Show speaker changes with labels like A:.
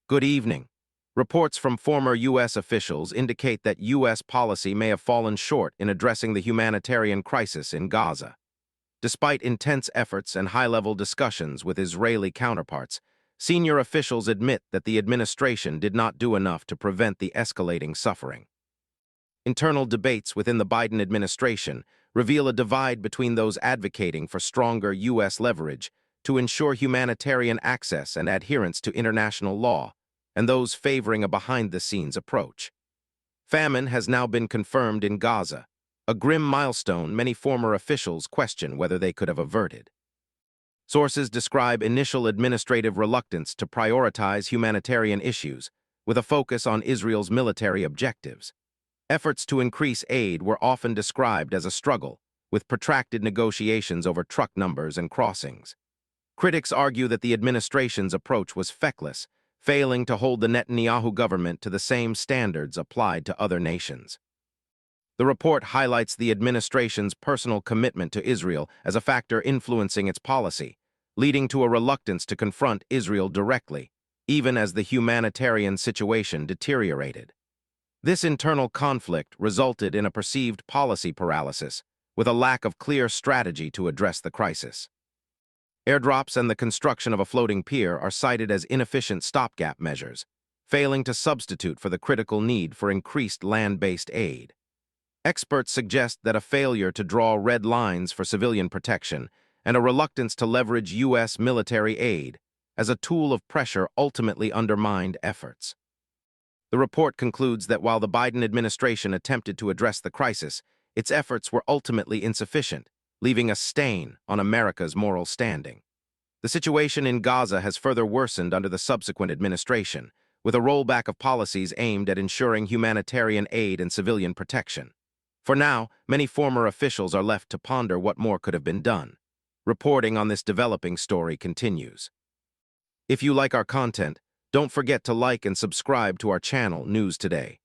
A: Good evening. Reports from former U.S. officials indicate that U.S. policy may have fallen short in addressing the humanitarian crisis in Gaza. Despite intense efforts and high-level discussions with Israeli counterparts, senior officials admit that the administration did not do enough to prevent the escalating suffering. Internal debates within the Biden administration reveal a divide between those advocating for stronger U.S. leverage to ensure humanitarian access and adherence to international law, and those favoring a behind-the-scenes approach. Famine has now been confirmed in Gaza, a grim milestone many former officials question whether they could have averted. Sources describe initial administrative reluctance to prioritize humanitarian issues, with a focus on Israel's military objectives. Efforts to increase aid were often described as a struggle, with protracted negotiations over truck numbers and crossings. Critics argue that the administration's approach was feckless, failing to hold the Netanyahu government to the same standards applied to other nations. The report highlights the administration's personal commitment to Israel as a factor influencing its policy, leading to a reluctance to confront Israel directly, even as the humanitarian situation deteriorated. This internal conflict resulted in a perceived policy paralysis, with a lack of clear strategy to address the crisis. Airdrops and the construction of a floating pier are cited as inefficient stopgap measures, failing to substitute for the critical need for increased land-based aid. Experts suggest that a failure to draw red lines for civilian protection and a reluctance to leverage U.S. military aid as a tool of pressure ultimately undermined efforts. The report concludes that while the Biden administration attempted to address the crisis, its efforts were ultimately insufficient, leaving a stain on America's moral standing. The situation in Gaza has further worsened under the subsequent administration, with a rollback of policies aimed at ensuring humanitarian aid and civilian protection. For now, many former officials are left to ponder what more could have been done. Reporting on this developing story continues. If you like our content, don't forget to like and subscribe to our channel, News Today.